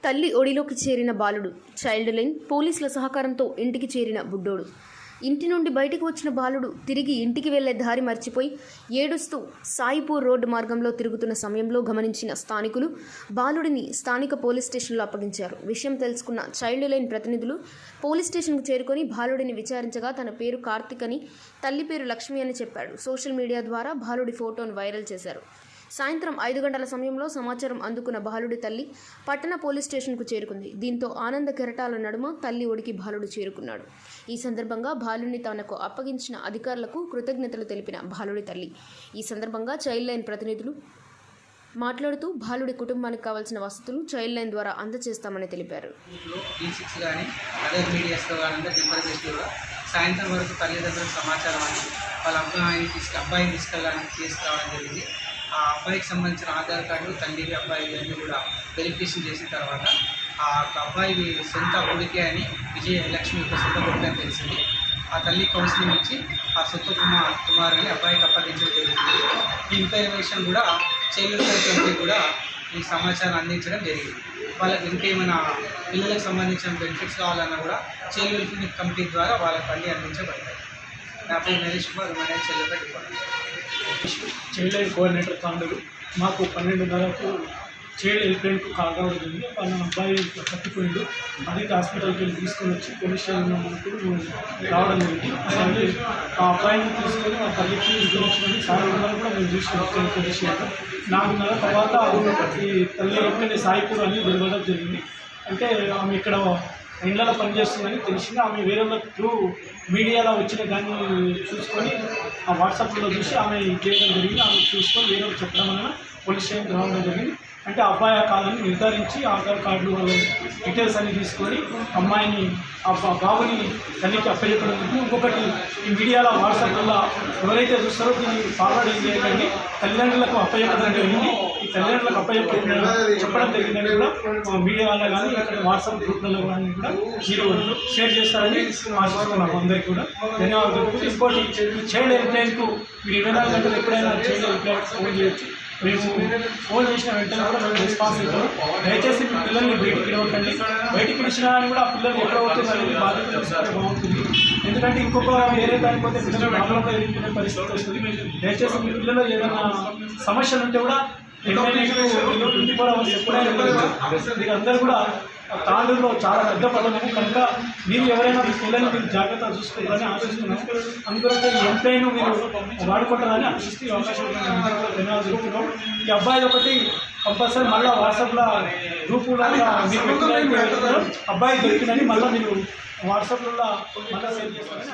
తల్లి ఒడిలోకి చేరిన బాలుడు. చైల్డ్ లైన్ పోలీసుల సహకారంతో ఇంటికి చేరిన బుడ్డోడు. ఇంటి నుండి బయటికి వచ్చిన బాలుడు తిరిగి ఇంటికి వెళ్లే దారి మర్చిపోయి ఏడుస్తూ సాయిపూర్ రోడ్డు మార్గంలో తిరుగుతున్న సమయంలో గమనించిన స్థానికులు బాలుడిని స్థానిక పోలీస్ స్టేషన్లో అప్పగించారు. విషయం తెలుసుకున్న చైల్డ్ లైన్ ప్రతినిధులు పోలీస్ స్టేషన్కు చేరుకొని బాలుడిని విచారించగా తన పేరు కార్తిక్ అని, తల్లి పేరు లక్ష్మి అని చెప్పాడు. సోషల్ మీడియా ద్వారా బాలుడి ఫోటోను వైరల్ చేశారు. సాయంత్రం 5 గంటల సమయంలో సమాచారం అందుకున్న బాలుడి తల్లి పట్టణ పోలీస్ స్టేషన్కు చేరుకుంది. దీంతో ఆనంద కెరటాల నడుమ తల్లి ఒడికి బాలుడు చేరుకున్నాడు. ఈ సందర్భంగా బాలుడిని తనకు అప్పగించిన అధికారులకు కృతజ్ఞతలు తెలిపిన బాలుడి తల్లి. ఈ సందర్భంగా చైల్డ్ లైన్ ప్రతినిధులు మాట్లాడుతూ బాలుడి కుటుంబానికి కావాల్సిన వసతులు చైల్డ్ లైన్ ద్వారా అందజేస్తామని తెలిపారు. సాయంత్రం వరకు తల్లిదండ్రులకు సమాచారం అని వాళ్ళ అబ్బాయిని తీసుకెళ్ళడానికి తీసుకురావడం జరిగింది. ఆ అబ్బాయికి సంబంధించిన ఆధార్ కార్డు, తల్లి అబ్బాయి అన్నీ కూడా వెరిఫికేషన్ చేసిన తర్వాత ఆ అబ్బాయి సొంత కొడుకే అని విజయలక్ష్మి యొక్క సొంత కొడుకు అని తెలిసింది. ఆ తల్లి కౌన్సిలింగ్ ఇచ్చి ఆ సొంత కుమారుని అబ్బాయికి అప్పగించడం జరుగుతుంది. ఈ ఇన్ఫర్మేషన్ కూడా చైల్డ్ లైన్ కూడా ఈ సమాచారం అందించడం జరిగింది. వాళ్ళకి ఇంకేమైనా పిల్లలకు సంబంధించిన బెనిఫిట్స్ కావాలన్నా కూడా చైల్డ్ వెల్ఫేర్ కమిటీ ద్వారా వాళ్ళకి అన్నీ అందించబడతాయి. నా పేరు నరేష్ కుమార్, మన child department child line coordinator Tandur. మాకు 12:30కు చైల్డ్ హెల్ప్ లైన్కు కాల్ రావడం జరిగింది. వాళ్ళ అబ్బాయి తప్పిపోయిండు, అది హాస్పిటల్కి వెళ్ళి తీసుకొని వచ్చి పోలీస్ స్టేషన్లో మనకు రావడం జరిగింది. అలాగే ఆ అబ్బాయిని తీసుకొని ఆ తల్లికి ఇంటికి సార్ కూడా మేము చూసుకున్నాం పోలీస్ స్టేషన్. 4 నెలల తర్వాత ఈ తల్లి ఎక్కడే సాయిపూర్ అని తెలియడం జరిగింది. అంటే ఆమె ఇక్కడ ఇండ్లలో పనిచేస్తుందని తెలిసింది. ఆమె వేరే త్రూ మీడియాలో వచ్చిన దాన్ని చూసుకొని ఆ వాట్సాప్లో చూసి ఆమె చేయడం జరిగింది. ఆమె చూసుకొని వేరే చెప్పడం వలన పోలీస్ స్టేషన్కి రావడం జరిగింది. అంటే అబ్బాయి ఆ కాలాన్ని నిర్ధారించి ఆధార్ కార్డులు వాళ్ళ డీటెయిల్స్ అన్ని తీసుకొని అమ్మాయిని బాబుని తల్లికి అప్పచెప్పడం జరిగింది. ఇంకొకటి ఈ మీడియాలో వాట్సాప్లో ఎవరైతే చూస్తారో దీన్ని ఫార్వర్డ్ చేయాలని తల్లిదండ్రులకు అప్పచెప్పడం జరిగింది. ఈ తల్లిదండ్రులకు చెప్పడం జరిగిందని కూడా మీడియాలో కానీ ఇక్కడ వాట్సాప్ గ్రూప్లలో కానీ కూడా మీరు షేర్ చేస్తారని ఆశిస్తున్నాము. అందరికీ కూడా ధన్యవాదాలు. ఇంకోటి చైల్డ్ హెల్ప్ లైన్కు మీరు 24 గంటలు ఎప్పుడైనా చైల్డ్ హెల్ప్ లైన్ ఫోన్ చేయొచ్చు. మేము ఫోన్ చేసిన వెంటనే కూడా మేము రెస్పాన్స్ ఇస్తాము. దయచేసి మీ పిల్లల్ని బయటికి ఇవ్వకండి. బయటికి ఇచ్చినా కానీ కూడా ఆ పిల్లలు ఎక్కడ అవుతుంది అనేది బాధ్యత తీసుకుంటే బాగుంటుంది. ఎందుకంటే ఇంకొక వేరే దానిపోతే పిల్లలు ప్రాబ్లంలో ఎదుర్కొనే పరిస్థితి వస్తుంది. దయచేసి మీ పిల్లలు ఏదైనా సమస్యలు ఉంటే కూడా 24 hours ఎప్పుడైనా మీరు అందరూ కూడా తాండూరులో చాలా పెద్ద పదము కనుక మీరు ఎవరైనా మీ పిల్లల్ని మీరు జాగ్రత్తగా చూసుకోవాలని ఆశిస్తున్నాము. అందుకని ఈ ఎంప్లాయ్ను మీరు వాడుకుంటారని ఆశిస్తూ అవకాశం ధన్యవాదాలు చెప్తున్నాం. ఈ అబ్బాయి ఒకటి కంపల్సరీ మళ్ళీ వాట్సాప్లో గ్రూపులో మీరు అబ్బాయి దొరికిందని మళ్ళీ మీరు వాట్సాప్లో మళ్ళీ షేర్ చేస్తారని